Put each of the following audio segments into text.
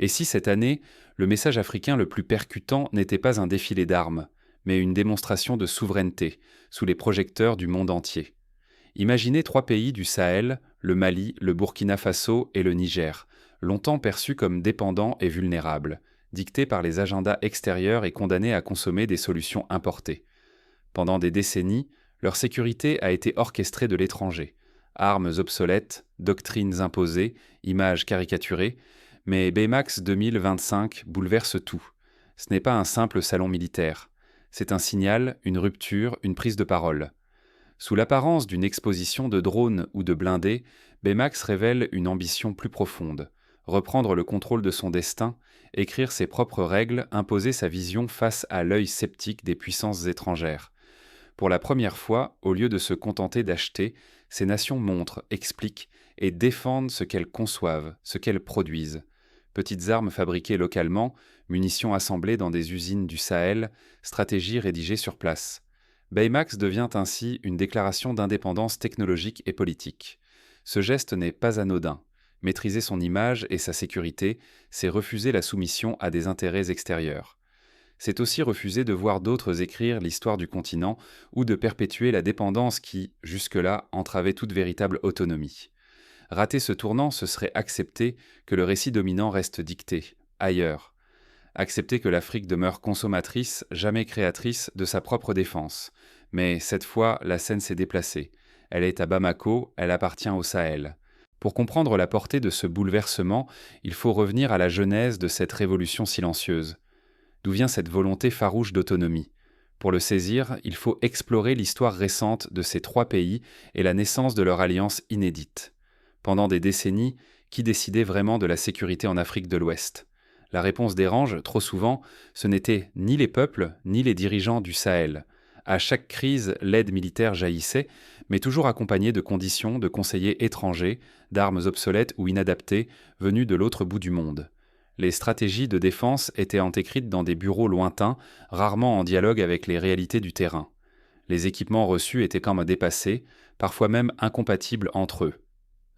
Et si cette année, le message africain le plus percutant n'était pas un défilé d'armes, mais une démonstration de souveraineté, sous les projecteurs du monde entier? Imaginez trois pays du Sahel, le Mali, le Burkina Faso et le Niger, longtemps perçus comme dépendants et vulnérables, dictés par les agendas extérieurs et condamnés à consommer des solutions importées. Pendant des décennies, leur sécurité a été orchestrée de l'étranger. Armes obsolètes, doctrines imposées, images caricaturées, mais Baymax 2025 bouleverse tout. Ce n'est pas un simple salon militaire. C'est un signal, une rupture, une prise de parole. Sous l'apparence d'une exposition de drones ou de blindés, Baymax révèle une ambition plus profonde. Reprendre le contrôle de son destin, écrire ses propres règles, imposer sa vision face à l'œil sceptique des puissances étrangères. Pour la première fois, au lieu de se contenter d'acheter, ces nations montrent, expliquent et défendent ce qu'elles conçoivent, ce qu'elles produisent. Petites armes fabriquées localement, munitions assemblées dans des usines du Sahel, stratégies rédigées sur place. Baymax devient ainsi une déclaration d'indépendance technologique et politique. Ce geste n'est pas anodin. Maîtriser son image et sa sécurité, c'est refuser la soumission à des intérêts extérieurs. C'est aussi refuser de voir d'autres écrire l'histoire du continent ou de perpétuer la dépendance qui, jusque-là, entravait toute véritable autonomie. Rater ce tournant, ce serait accepter que le récit dominant reste dicté, ailleurs. Accepter que l'Afrique demeure consommatrice, jamais créatrice, de sa propre défense. Mais cette fois, la scène s'est déplacée. Elle est à Bamako, elle appartient au Sahel. Pour comprendre la portée de ce bouleversement, il faut revenir à la genèse de cette révolution silencieuse. D'où vient cette volonté farouche d'autonomie? Pour le saisir, il faut explorer l'histoire récente de ces trois pays et la naissance de leur alliance inédite. Pendant des décennies, qui décidait vraiment de la sécurité en Afrique de l'Ouest? La réponse dérange, trop souvent, ce n'étaient ni les peuples, ni les dirigeants du Sahel. À chaque crise, l'aide militaire jaillissait, mais toujours accompagnée de conditions de conseillers étrangers, d'armes obsolètes ou inadaptées, venus de l'autre bout du monde. Les stratégies de défense étaient antécrites dans des bureaux lointains, rarement en dialogue avec les réalités du terrain. Les équipements reçus étaient comme dépassés, parfois même incompatibles entre eux.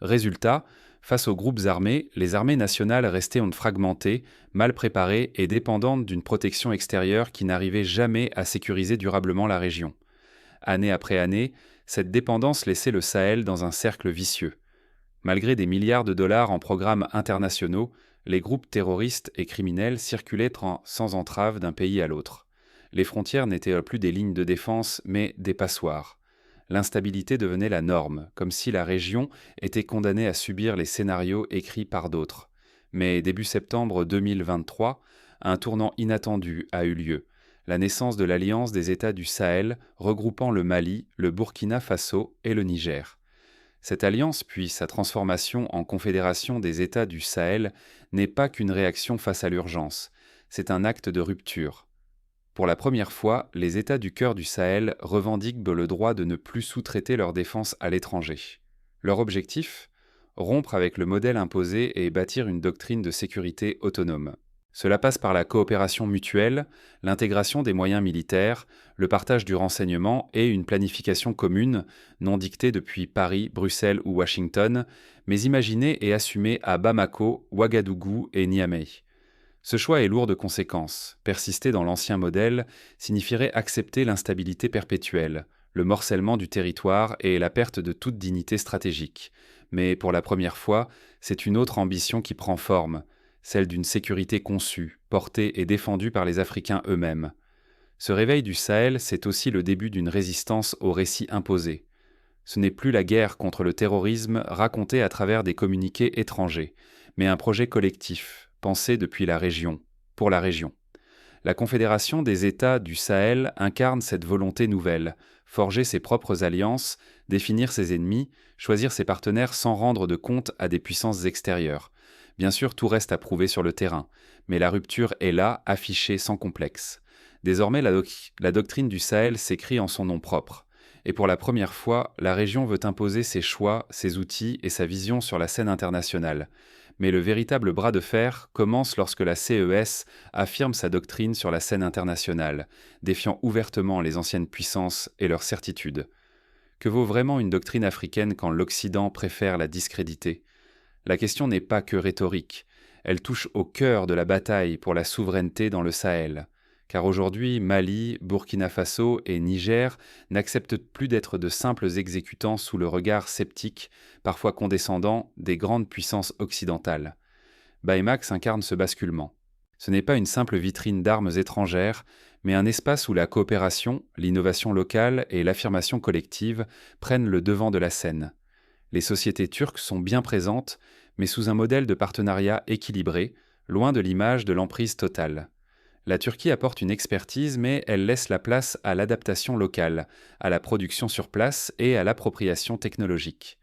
Résultat, face aux groupes armés, les armées nationales restaient fragmentées, mal préparées et dépendantes d'une protection extérieure qui n'arrivait jamais à sécuriser durablement la région. Année après année, cette dépendance laissait le Sahel dans un cercle vicieux. Malgré des milliards de dollars en programmes internationaux, les groupes terroristes et criminels circulaient sans entrave d'un pays à l'autre. Les frontières n'étaient plus des lignes de défense, mais des passoires. L'instabilité devenait la norme, comme si la région était condamnée à subir les scénarios écrits par d'autres. Mais début septembre 2023, un tournant inattendu a eu lieu. La naissance de l'Alliance des États du Sahel, regroupant le Mali, le Burkina Faso et le Niger. Cette alliance, puis sa transformation en Confédération des États du Sahel, n'est pas qu'une réaction face à l'urgence, c'est un acte de rupture. Pour la première fois, les États du cœur du Sahel revendiquent le droit de ne plus sous-traiter leur défense à l'étranger. Leur objectif? Rompre avec le modèle imposé et bâtir une doctrine de sécurité autonome. Cela passe par la coopération mutuelle, l'intégration des moyens militaires, le partage du renseignement et une planification commune, non dictée depuis Paris, Bruxelles ou Washington, mais imaginée et assumée à Bamako, Ouagadougou et Niamey. Ce choix est lourd de conséquences. Persister dans l'ancien modèle signifierait accepter l'instabilité perpétuelle, le morcellement du territoire et la perte de toute dignité stratégique. Mais pour la première fois, c'est une autre ambition qui prend forme, celle d'une sécurité conçue, portée et défendue par les Africains eux-mêmes. Ce réveil du Sahel, c'est aussi le début d'une résistance aux récits imposés. Ce n'est plus la guerre contre le terrorisme racontée à travers des communiqués étrangers, mais un projet collectif, pensé depuis la région, pour la région. La Confédération des États du Sahel incarne cette volonté nouvelle, forger ses propres alliances, définir ses ennemis, choisir ses partenaires sans rendre de compte à des puissances extérieures. Bien sûr, tout reste à prouver sur le terrain, mais la rupture est là, affichée sans complexe. Désormais, la doctrine du Sahel s'écrit en son nom propre. Et pour la première fois, la région veut imposer ses choix, ses outils et sa vision sur la scène internationale. Mais le véritable bras de fer commence lorsque la CES affirme sa doctrine sur la scène internationale, défiant ouvertement les anciennes puissances et leurs certitudes. Que vaut vraiment une doctrine africaine quand l'Occident préfère la discréditer? La question n'est pas que rhétorique, Elle touche au cœur de la bataille pour la souveraineté dans le Sahel. Car aujourd'hui, Mali, Burkina Faso et Niger n'acceptent plus d'être de simples exécutants sous le regard sceptique, parfois condescendant, des grandes puissances occidentales. Baymax incarne ce basculement. Ce n'est pas une simple vitrine d'armes étrangères, mais un espace où la coopération, l'innovation locale et l'affirmation collective prennent le devant de la scène. Les sociétés turques sont bien présentes, mais sous un modèle de partenariat équilibré, loin de l'image de l'emprise totale. La Turquie apporte une expertise, mais elle laisse la place à l'adaptation locale, à la production sur place et à l'appropriation technologique.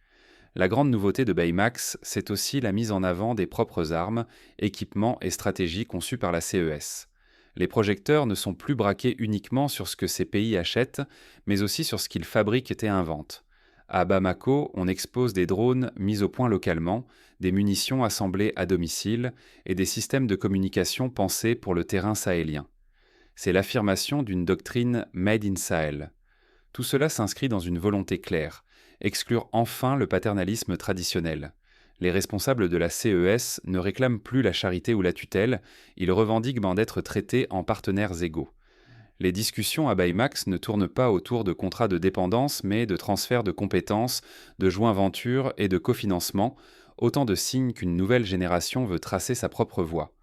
La grande nouveauté de Baymax, c'est aussi la mise en avant des propres armes, équipements et stratégies conçus par la CES. Les projecteurs ne sont plus braqués uniquement sur ce que ces pays achètent, mais aussi sur ce qu'ils fabriquent et inventent. À Bamako, on expose des drones mis au point localement, des munitions assemblées à domicile et des systèmes de communication pensés pour le terrain sahélien. C'est l'affirmation d'une doctrine Made in Sahel. Tout cela s'inscrit dans une volonté claire, exclure enfin le paternalisme traditionnel. Les responsables de la CES ne réclament plus la charité ou la tutelle, ils revendiquent d'être traités en partenaires égaux. Les discussions à Baymax ne tournent pas autour de contrats de dépendance, mais de transferts de compétences, de joint-venture et de cofinancement, autant de signes qu'une nouvelle génération veut tracer sa propre voie.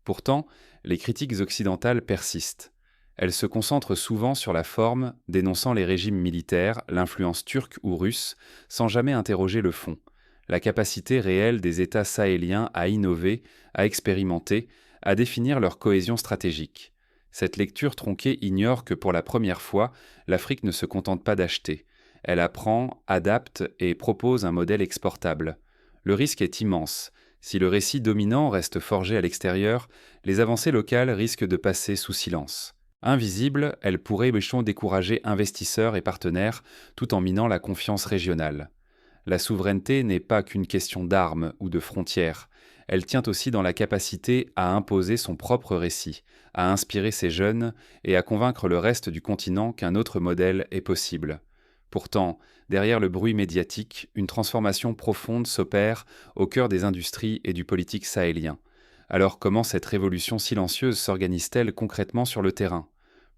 Pourtant, les critiques occidentales persistent. Elles se concentrent souvent sur la forme, dénonçant les régimes militaires, l'influence turque ou russe, sans jamais interroger le fond, la capacité réelle des États sahéliens à innover, à expérimenter, à définir leur cohésion stratégique. Cette lecture tronquée ignore que pour la première fois, l'Afrique ne se contente pas d'acheter. Elle apprend, adapte et propose un modèle exportable. Le risque est immense. Si le récit dominant reste forgé à l'extérieur, les avancées locales risquent de passer sous silence. Invisibles, elles pourraient décourager investisseurs et partenaires tout en minant la confiance régionale. La souveraineté n'est pas qu'une question d'armes ou de frontières. Elle tient aussi dans la capacité à imposer son propre récit, à inspirer ses jeunes et à convaincre le reste du continent qu'un autre modèle est possible. Pourtant, derrière le bruit médiatique, une transformation profonde s'opère au cœur des industries et du politique sahélien. Alors comment cette révolution silencieuse s'organise-t-elle concrètement sur le terrain ?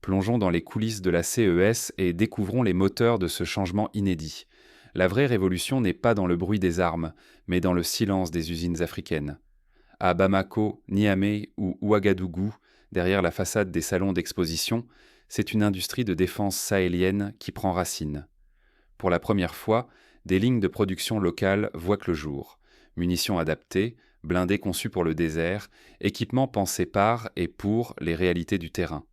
Plongeons dans les coulisses de la CES et découvrons les moteurs de ce changement inédit. La vraie révolution n'est pas dans le bruit des armes, mais dans le silence des usines africaines. À Bamako, Niamey ou Ouagadougou, derrière la façade des salons d'exposition, c'est une industrie de défense sahélienne qui prend racine. Pour la première fois, des lignes de production locales voient le jour. Munitions adaptées, blindés conçus pour le désert, équipements pensés par et pour les réalités du terrain.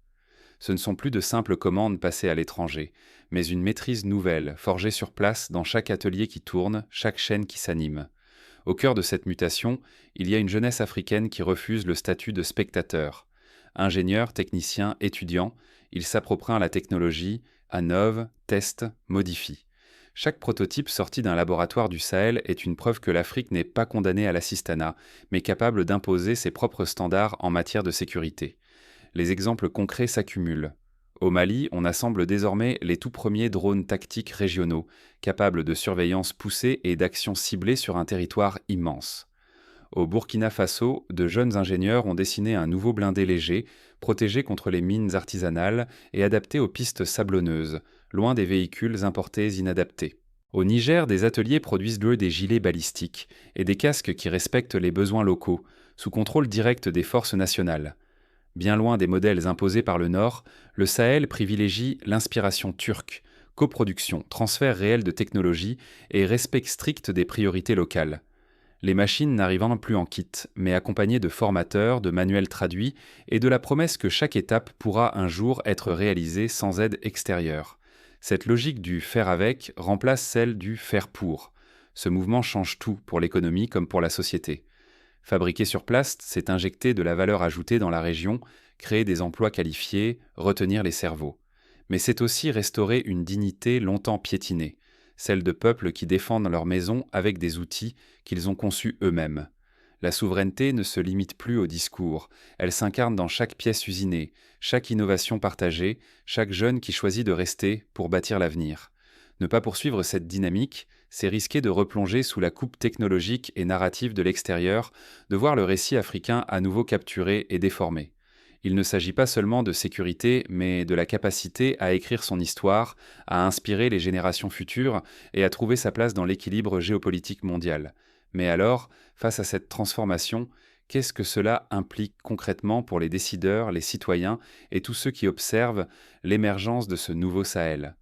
Ce ne sont plus de simples commandes passées à l'étranger, mais une maîtrise nouvelle, forgée sur place dans chaque atelier qui tourne, chaque chaîne qui s'anime. Au cœur de cette mutation, il y a une jeunesse africaine qui refuse le statut de spectateur. Ingénieurs, techniciens, étudiants, ils s'approprient la technologie, innovent, testent, modifient. Chaque prototype sorti d'un laboratoire du Sahel est une preuve que l'Afrique n'est pas condamnée à l'assistanat, mais capable d'imposer ses propres standards en matière de sécurité. Les exemples concrets s'accumulent. Au Mali, on assemble désormais les tout premiers drones tactiques régionaux, capables de surveillance poussée et d'action ciblée sur un territoire immense. Au Burkina Faso, de jeunes ingénieurs ont dessiné un nouveau blindé léger, protégé contre les mines artisanales et adapté aux pistes sablonneuses, loin des véhicules importés inadaptés. Au Niger, des ateliers produisent des gilets balistiques et des casques qui respectent les besoins locaux, sous contrôle direct des forces nationales. Bien loin des modèles imposés par le Nord, le Sahel privilégie l'inspiration turque, coproduction, transfert réel de technologie et respect strict des priorités locales. Les machines n'arrivant plus en kit, mais accompagnées de formateurs, de manuels traduits et de la promesse que chaque étape pourra un jour être réalisée sans aide extérieure. Cette logique du faire avec remplace celle du faire pour. Ce mouvement change tout pour l'économie comme pour la société. Fabriquer sur place, c'est injecter de la valeur ajoutée dans la région, créer des emplois qualifiés, retenir les cerveaux. Mais c'est aussi restaurer une dignité longtemps piétinée, celle de peuples qui défendent leur maison avec des outils qu'ils ont conçus eux-mêmes. La souveraineté ne se limite plus au discours, elle s'incarne dans chaque pièce usinée, chaque innovation partagée, chaque jeune qui choisit de rester pour bâtir l'avenir. Ne pas poursuivre cette dynamique, c'est risquer de replonger sous la coupe technologique et narrative de l'extérieur, de voir le récit africain à nouveau capturé et déformé. Il ne s'agit pas seulement de sécurité, mais de la capacité à écrire son histoire, à inspirer les générations futures et à trouver sa place dans l'équilibre géopolitique mondial. Mais alors, face à cette transformation, qu'est-ce que cela implique concrètement pour les décideurs, les citoyens et tous ceux qui observent l'émergence de ce nouveau Sahel?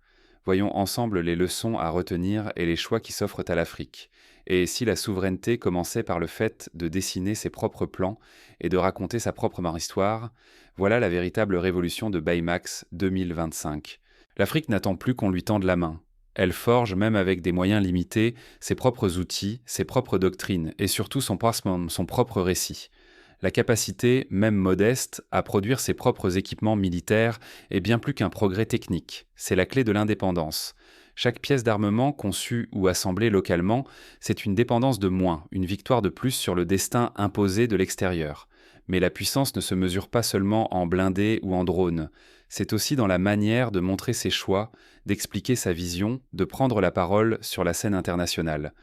Voyons ensemble les leçons à retenir et les choix qui s'offrent à l'Afrique. Et si la souveraineté commençait par le fait de dessiner ses propres plans et de raconter sa propre histoire, voilà la véritable révolution de Baymax 2025. L'Afrique n'attend plus qu'on lui tende la main. Elle forge, même avec des moyens limités, ses propres outils, ses propres doctrines et surtout son propre récit. La capacité, même modeste, à produire ses propres équipements militaires est bien plus qu'un progrès technique. C'est la clé de l'indépendance. Chaque pièce d'armement conçue ou assemblée localement, c'est une dépendance de moins, une victoire de plus sur le destin imposé de l'extérieur. Mais la puissance ne se mesure pas seulement en blindés ou en drones. C'est aussi dans la manière de montrer ses choix, d'expliquer sa vision, de prendre la parole sur la scène internationale.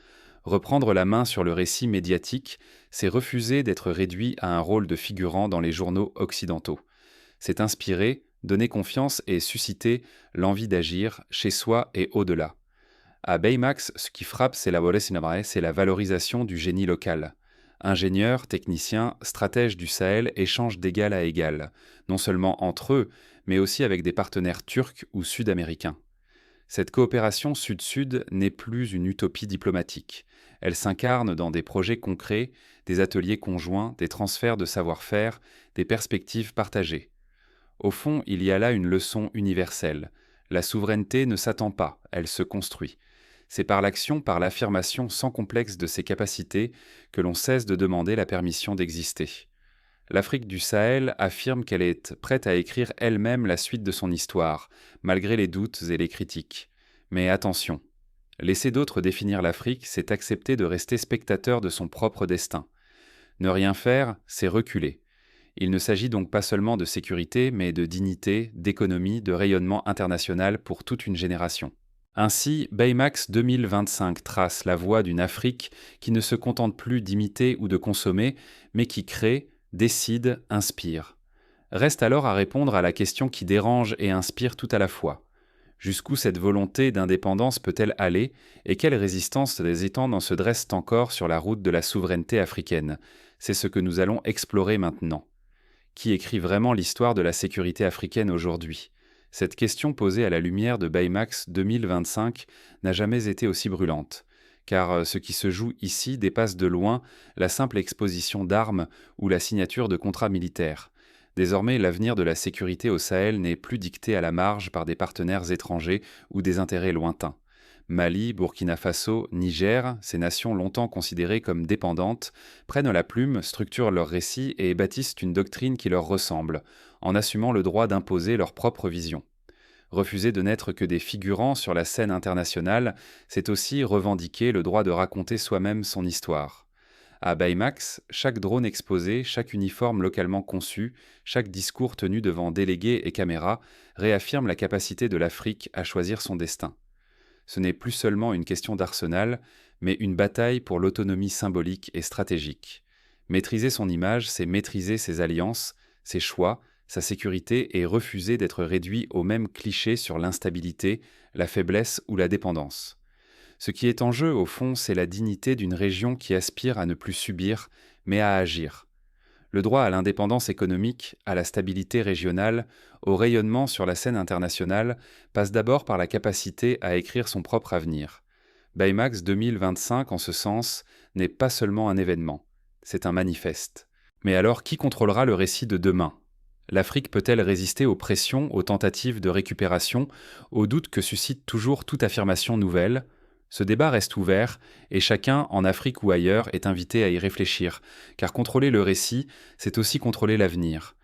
Reprendre la main sur le récit médiatique, c'est refuser d'être réduit à un rôle de figurant dans les journaux occidentaux. C'est inspirer, donner confiance et susciter l'envie d'agir chez soi et au-delà. À Baymax, ce qui frappe, c'est la valorisation du génie local. Ingénieurs, techniciens, stratèges du Sahel échangent d'égal à égal, non seulement entre eux, mais aussi avec des partenaires turcs ou sud-américains. Cette coopération sud-sud n'est plus une utopie diplomatique. Elle s'incarne dans des projets concrets, des ateliers conjoints, des transferts de savoir-faire, des perspectives partagées. Au fond, il y a là une leçon universelle. La souveraineté ne s'attend pas, elle se construit. C'est par l'action, par l'affirmation sans complexe de ses capacités que l'on cesse de demander la permission d'exister. L'Afrique du Sahel affirme qu'elle est prête à écrire elle-même la suite de son histoire, malgré les doutes et les critiques. Mais attention, laisser d'autres définir l'Afrique, c'est accepter de rester spectateur de son propre destin. Ne rien faire, c'est reculer. Il ne s'agit donc pas seulement de sécurité, mais de dignité, d'économie, de rayonnement international pour toute une génération. Ainsi, Baymax 2025 trace la voie d'une Afrique qui ne se contente plus d'imiter ou de consommer, mais qui crée, décide, inspire. Reste alors à répondre à la question qui dérange et inspire tout à la fois. Jusqu'où cette volonté d'indépendance peut-elle aller et quelles résistances des étangs se dressent encore sur la route de la souveraineté africaine? C'est ce que nous allons explorer maintenant. Qui écrit vraiment l'histoire de la sécurité africaine aujourd'hui? Cette question posée à la lumière de Baymax 2025 n'a jamais été aussi brûlante, car ce qui se joue ici dépasse de loin la simple exposition d'armes ou la signature de contrats militaires. Désormais, l'avenir de la sécurité au Sahel n'est plus dicté à la marge par des partenaires étrangers ou des intérêts lointains. Mali, Burkina Faso, Niger, ces nations longtemps considérées comme dépendantes, prennent la plume, structurent leurs récits et bâtissent une doctrine qui leur ressemble, en assumant le droit d'imposer leur propre vision. Refuser de n'être que des figurants sur la scène internationale, c'est aussi revendiquer le droit de raconter soi-même son histoire. À Baymax, chaque drone exposé, chaque uniforme localement conçu, chaque discours tenu devant délégués et caméras réaffirme la capacité de l'Afrique à choisir son destin. Ce n'est plus seulement une question d'arsenal, mais une bataille pour l'autonomie symbolique et stratégique. Maîtriser son image, c'est maîtriser ses alliances, ses choix, sa sécurité et refuser d'être réduit aux mêmes clichés sur l'instabilité, la faiblesse ou la dépendance. Ce qui est en jeu, au fond, c'est la dignité d'une région qui aspire à ne plus subir, mais à agir. Le droit à l'indépendance économique, à la stabilité régionale, au rayonnement sur la scène internationale passe d'abord par la capacité à écrire son propre avenir. Baymax 2025, en ce sens, n'est pas seulement un événement, c'est un manifeste. Mais alors, qui contrôlera le récit de demain? L'Afrique peut-elle résister aux pressions, aux tentatives de récupération, aux doutes que suscite toujours toute affirmation nouvelle? Ce débat reste ouvert, et chacun, en Afrique ou ailleurs, est invité à y réfléchir, car contrôler le récit, c'est aussi contrôler l'avenir.